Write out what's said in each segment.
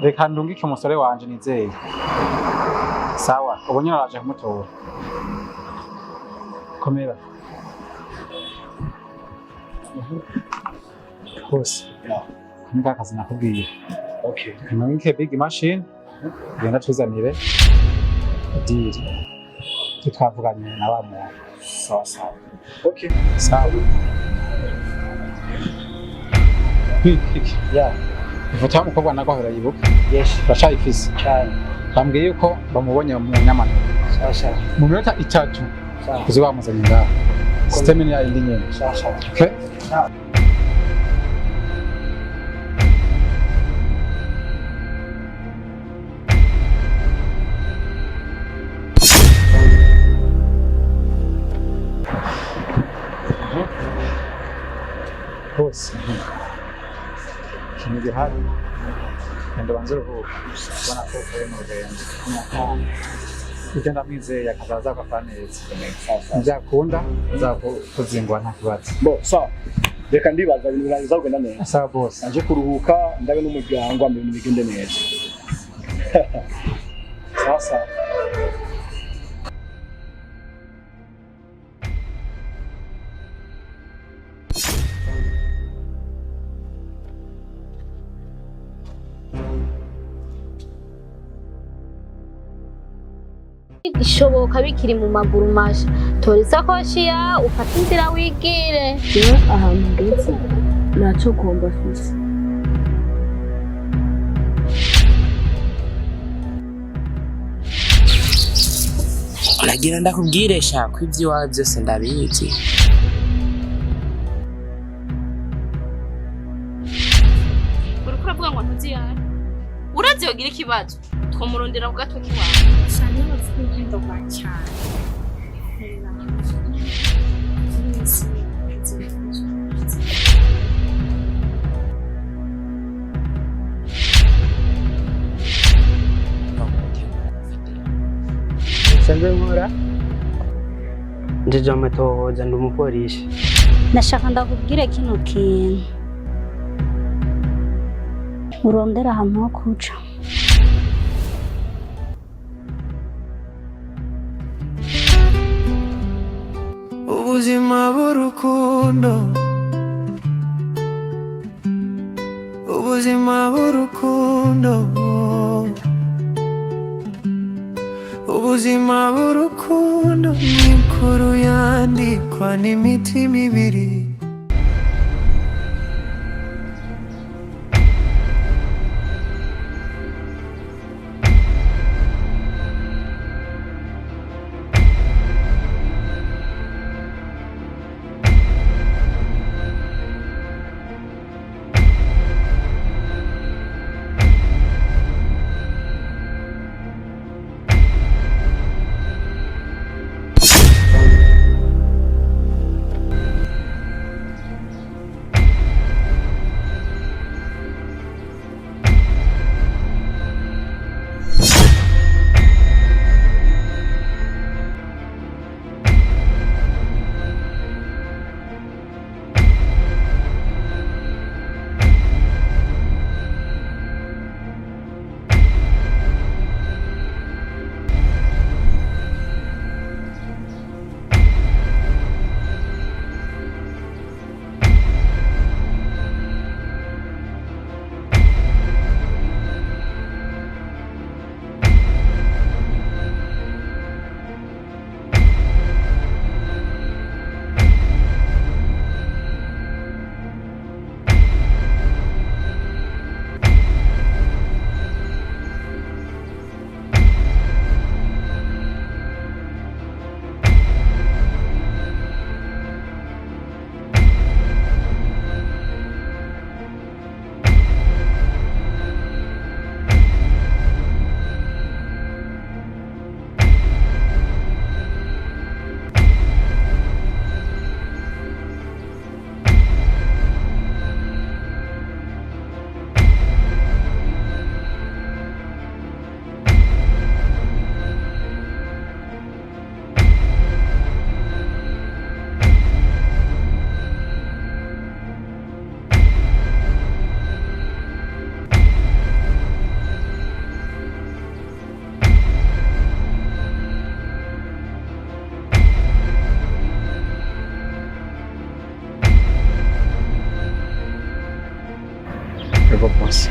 reka ndungike umusore wanje nizeye. Sawa, ubu nyine araje kumutora. Komera. Bose. Nika kazi nakubwiye. Okay. Ndungike big machine. Genda tuzanire deal. Tukavuganye na wa muntu. Sawa. Okay. Sawa. Yeah. Ifoto y'umukobwa nagahora yibuka. Yes. Bashayifise. Cyane. Bambwiye yuko bamubonye mu nyamano. Sawa. Mu minota 3. Sawa. Kuzi bamuzanye ngaha. System ni ya indi nyene. Sawa. Okay? Sawa. Bose. Kimwe gihari. Ndo banzuru ko bana ko kare mu rugendo. Ugenda mwizeye akazaza kwa neza. Nzakunda nzakuzingwa nta kibazo. Bo, sawa. Reka ndibaza ibintu birangiza kugenda neza. Sawa bose. Anje kuruhuka ndabe n'umuryango ambe ibintu bigende neza. Sasa. Ishoboka bikiri mu maguru masha tora isakoshi ya ufata inzira wigire ahantu ngeze naco gomba fise nagira ndakubwire sha ko iby'iwawe byose ndabizi. uriko uravuga ngo ntuziyara urazi yogira ikibazo twomurondera ku gatwe kiwawe cyane bavuga ngo cyane Sanze nkora njeje amatohoza ndi umupolisi. ndashaka ndakubwire kino kintu urondera ahantu ho kuca ubuzima bw'urukundo ubuzima bw'urukundo ubuzima bw'urukundo n'inkuru yandikwa n'imitima ibiri. Yego boss.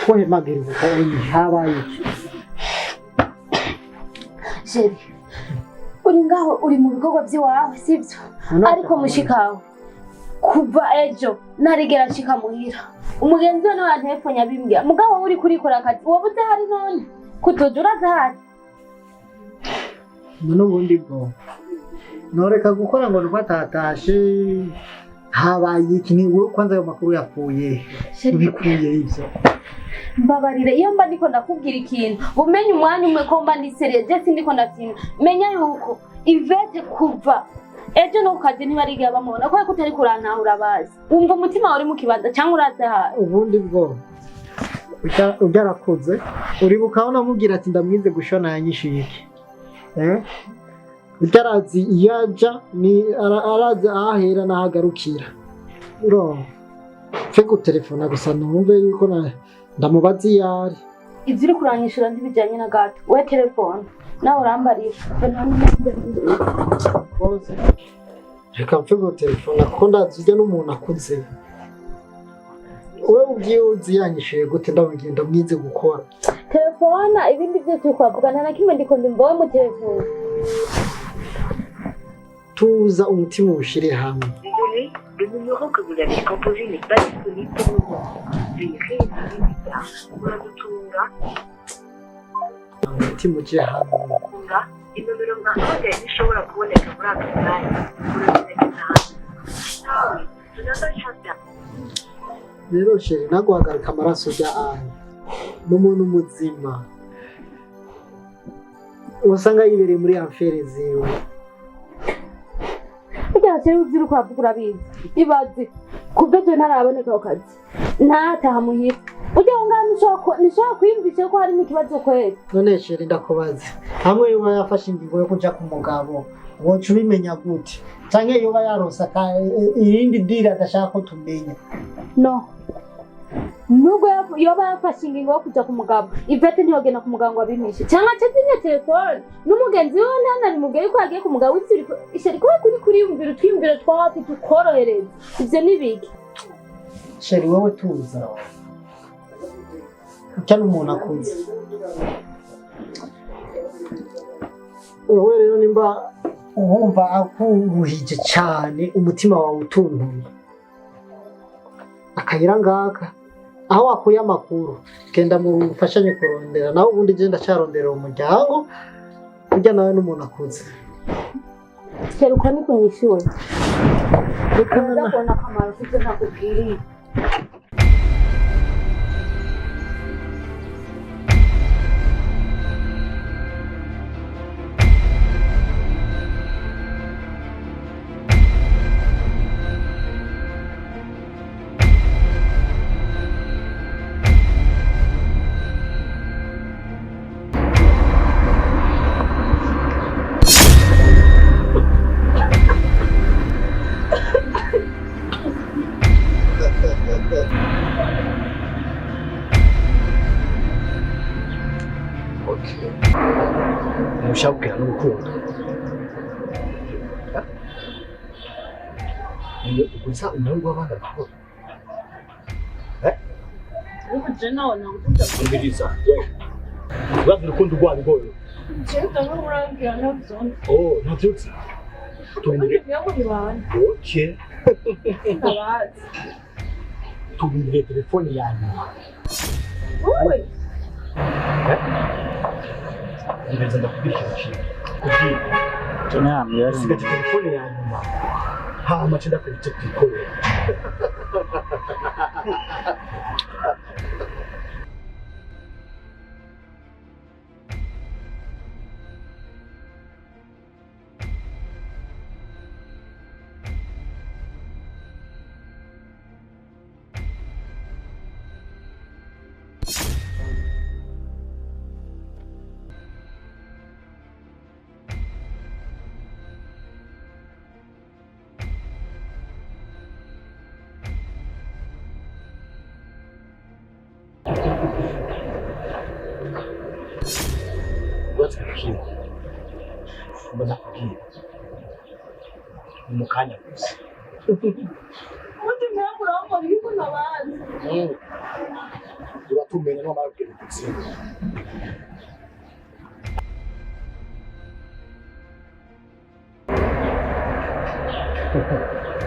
Kohe magiribuka habaye Sheri, uri ngaho uri mu bikorwa by'iwawe sibyo? Ariko mushikawe kuva ejo narigera nshika muhira umugenzi we nawe telefone yabimbwira mugabo uri kurikora akazi wobuze hari none kutojura zahari none ubundi bwo noreka gukora ngo rwatatashe habaye iki wowe kwanza ayo makuru yapfuye ubikuye ibyo mbabarire iyo mba ndiko ndakubwira ikintu umenye umwanya umwe ko mba ndi serious je sindiko ndavyina menya yuko Ivete kuva ejo no kazi ntibariga bamubona ko kutari kurantahura bazi wumva umutima wawe uri mu kibanza cyangwa uraze hayi ubundi bwo ujyarakuze uribuka unamubwira ati ndamwize gushona yanyishiye utarazi iyaja ni arazi ahera nahagarukira uro fego telefona gusa numve yuko ndamubaza iyari ivyo uri kuranyishura ntibijanye na gato we telefone nawe urambarira reka mfego telefona kuko ndazi ujya n'umuntu akuze wewe ubwiye uzi yanyishuye gute ndamugenda mwize gukora telefona ibindi byose ukavugana na kimwe ndiko ndimbowe mu telefone tuza umutima ushire hamwe. Désolé, le numéro que vous avez composé n'est pas disponible pour le moment. Veuillez réessayer plus tard. Muramutunga. Umutima uje hamwe. Inomero mwakoze ishobora kuboneka muri aka kanya. Muramutegeka hano. Nawe, tunabashaka. Rero sheri naguhagarika amaraso ujya aya n'umuntu muzima usanga yibereye muri afere ziwe cyane uzira ko avuga bizi ibaze kuveje ntaraboneka akazi ntataha muhira ujye ngana nishaka kwiyumvisha ko harimo ikibazo kwera none sheri ndakubaza hamwe yoba yafashe ingingo yo kuja ku mugabo woca ubimenya gute canke yoba yarosa irindi dira adashaka ko tumenya no nubwo yoba yafashe ingingo yo kuja ku mugabo Ivete ntiyogena ku mugabo abimishe cyangwa acazinye telefone n'umugenzi we ntanari mubwiye ko yagiye ku mugabo w'itsiri isheri ko kuri yumvira twiyumvira twafi tukorohereza ivyo nibiki sheri wowe tuza cyane umuntu akuze wowe rero nimba wumva akuruhije cyane umutima wawe utuntuye akayira ngaka aho wakuye amakuru genda mu gufashanye kurondera nawe ubundi genda cyarondera umuryango ujya nawe n'umuntu akuze seruka ni kunyishuwe reka ndabona akamaro kuko ntakubwiriye Mushabwira nurukundo. Ni gusa umuntu wabanga ko. Ubu je nawe nakuvuga Mbiriza. Wabwira urukundo rwabo goyo. cyenda n'urambwira nabyo. Oh, ntabyutse. Tubiri yabo bibana. Okay. Abazi. tubwire telefone yanyu. Wowe Ngenza ndakubwira ikintu. Kubwira. Tunamye yari. Sigaje telefone yanyu. Hama cyenda kwita telefone. What's the key? Mbona kubwira. Mu kanya gusa. undi mpamvu urambona yuko nabazi. Uratumenya n'amara kubwira gutsinda.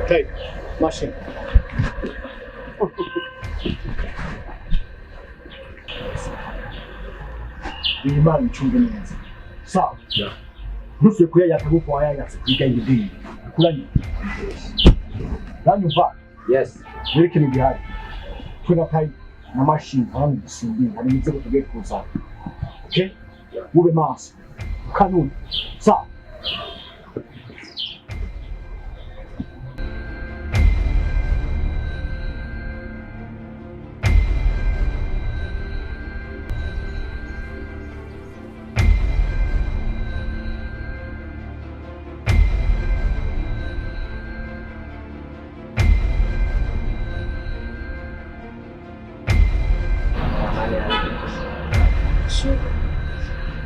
Take machine. Imana icunge neza. Sawa. Ntusuye kuyayaka kuko wayayatse kwiga ibidini. Kuranye. Ranyumva? Yes. Muri kintu gihari. Tuna kai na machine hano gusimbi hari inzego tugiye kuza. Okay? Ube maso. Kanuni. Sawa.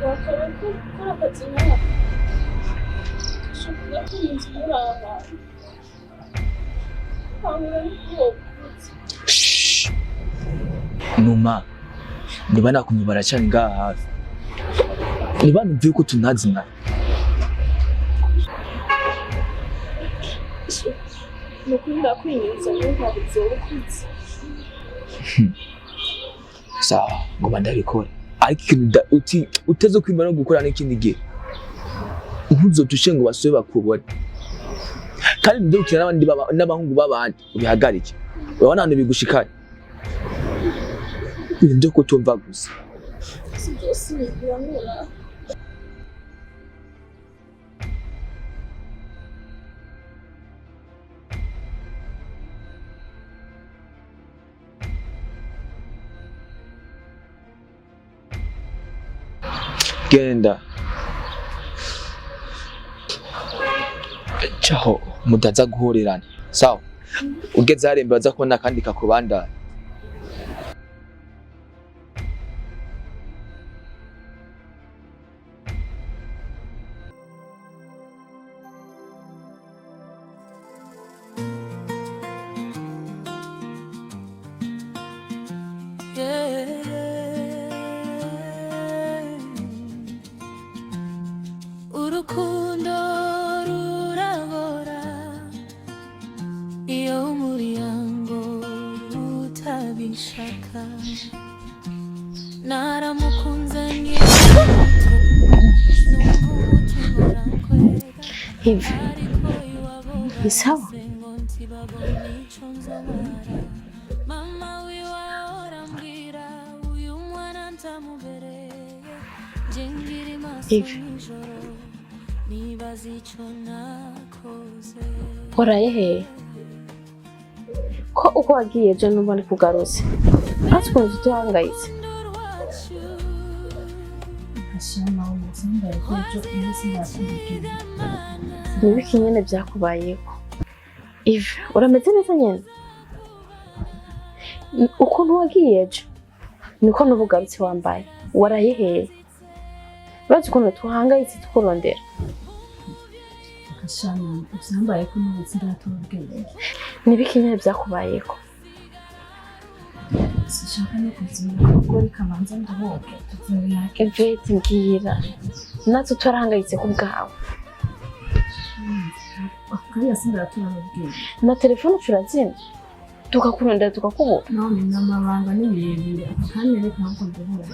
Wakora ko kora akazi nk'aka. Ushobora kunyuza muri aha. Numa niba nakumye baracana ngaha hafi niba numviye ko tunazina Nukunda kwinyuza n'inka bizokuze. sawa ngoma ndabikora ariko ikintu uteze kwimba no gukora n'ikindi gihe ntuzotushe ngo basube bakubone kandi ndukira n'abandi n'abahungu babandi ubihagarike urabona hano bigushikane ibyo kutumva gusa genda caho mudaza guhorirana sawa ugeze harembe baza kubona kandi kakubandana urukundo rurahora iyo umuryango utabishaka naramukunze hivi ni sawa? Hivi waraye he ko uko wagiye je numva ndi kugarutse atwumva tuhangayitse nibiki nyene byakubayeko Ive urameze neza nyene ukuntu wagiye ejo niko n'ubugarutse wambaye waraye he bazi ukuntu tuhangayitse tukurondera Ashana usambaye ko n'ubuzi ndatubwenge nibiki nyene byakubayeko sishaka no kuzima ko rikamanza ndaboke tuzoyake Evete mbwira natwe turahangayitse ku bwawe akari yasinda turabwenge na telefone turazina tukakurondera tukakubura. none n'amabanga n'ibirenge kandi reka ntabwo ndabura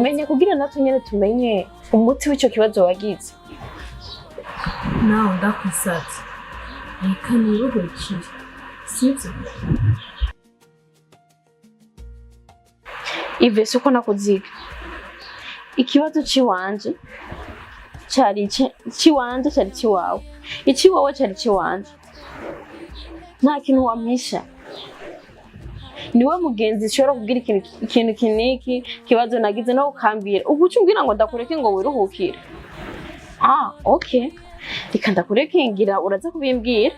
Menye kugira natwe nyene tumenye umuti w'ico kibazo wagize. nawe ndakwisatse reka niruhukire sibyo Ive uko nakuziga. Ikibazo ciwanje cari ciwanje cari ciwawe. Iciwawe cari ciwanje. Nta kintu wampisha. Niwe mugenzi ushobora kugira ikintu kiniki kibazo nagize no ukambira. Ubu ucumbwira ngo ndakureke ngo wiruhukire. Okay. Reka ndakureke ngira uraza kubimbwira.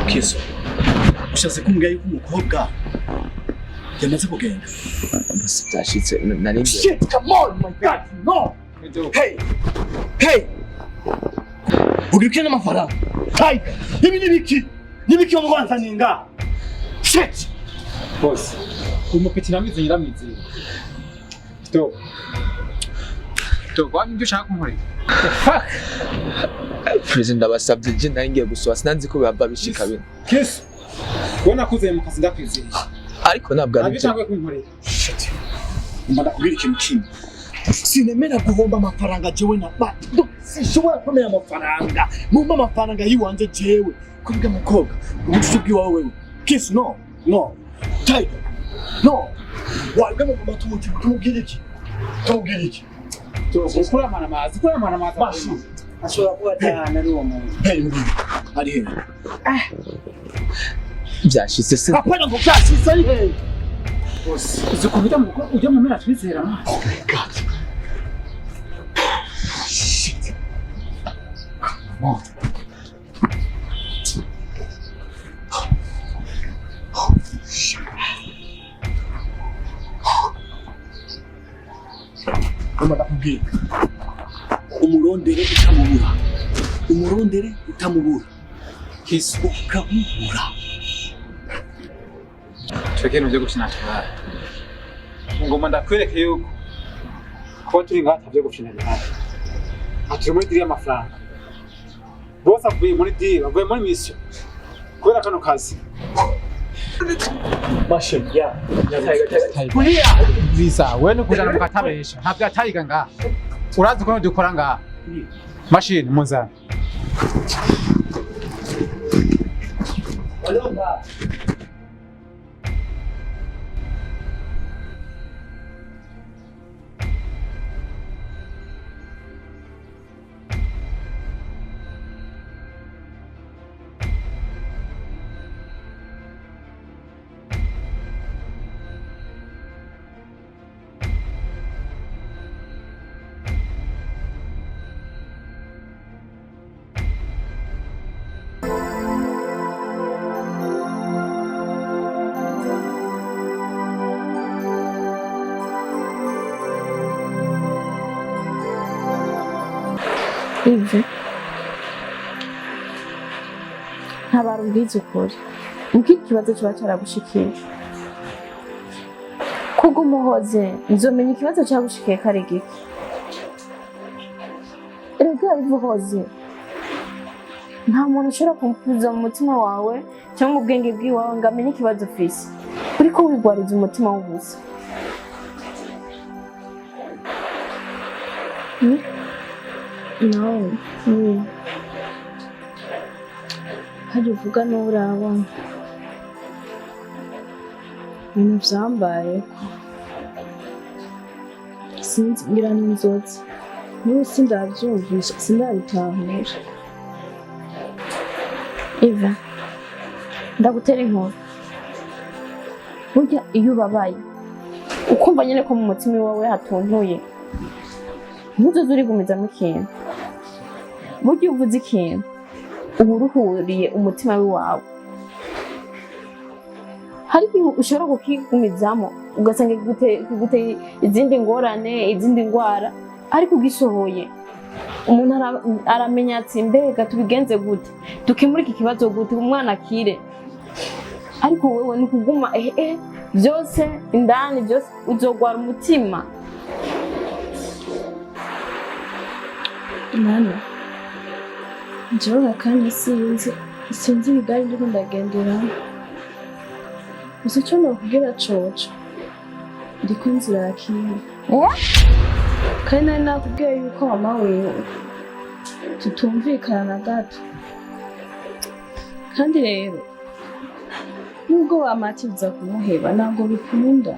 Kiso. Ushatse kumbwira yuko umukobwa yamaze kugenda. Basi byashitse nari Shit, come on, my God, no. Hey. Ugirike n'amafaranga. Hey, ibi nibiki wo mwanzaninga. Shit. Boss, umupiti namize nyiramize. Stop. Wani ndio ushaka kumureka? Fuck. President abasabye je ndangiye guswa sinanzi ko baba bishika bino. Kiss. Wona kuze mu kazi ndakwizeye. Ariko ntabwo ari byo. Kumureka. Shit. Mbona kubwira ikintu kimwe. Sinemera guhomba amafaranga jewe na ba. Sinshobora kumenya amafaranga. Mumba amafaranga yiwanje jewe. Kubiga mukobwa. Ubucuti bwiwawe wewe. Kiss no. Tiger. No. Wabwe mu matumuti tumubwira iki? Kura mana mazi. Bashi. ashobora kuba atahana ari uwo muntu. Ari he? Byashitse se. Apana ngo byashitse ari he? Boss, uzikubita mu ujya mu mera twizera. Oh my God. Shit. Come on. Ndakubwira umurondere utamubura Kiss ukamubura. Tweke nuje gukina tabara ngoma ndakwereke yuko ko turi ngata byo gukina bihari ati muri diri y'amafaranga bose avuye muri diri avuye muri mission kubera kano kazi Mashe ya kuriya visa wene kujana mukatabesha ntabwo atayiga nga urazi ko dukora nga machine muzana Ive ntabara ubwiza ukuri uko ikibazo kiba cyaragushikiye kubwo umuhoze nzomenya ikibazo cyagushikiye kare gike rega ivuhoze nta muntu ushobora kumpuza mu mutima wawe cyangwa mu bwenge bw'iwawe ngo amenye ikibazo ufise uriko wigwariza umutima w'ubusa No. hari uvuga n'urabona ibintu vyambayeko sinzi ngira n'inzozi n'ubu sindavyumvisha sindabitahura. Eva, ndagutera inkuru. Burya iyo ubabaye ukumva nyene ko mu mutima wawe hatuntuye ntuzoze urigumizamo ikintu. Burya iyo uvuze ikintu uba uruhuriye umutima wawe. Hari igihe ushobora kukigumizamo ugasanga kiguteye izindi ngorane, izindi ndwara, ariko ugisohoye umuntu aramenya ati mbega tubigenze gute, dukemura iki kibazo gute, umwana akire. Ariko wewe ni kuguma byose indani, byose uzogwara umutima. Nana jewe akanya sinzi ibigari ndiko ndagenderamo. Gusa icyo nokubwira coco ndiko inzira yakira. Kandi nari nakubwiye yuko mama wewe tutumvikana na gato. Kandi rero nubwo wamatiriza kumuheba ntabwo bikunda,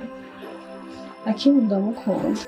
akindi ndamukunda.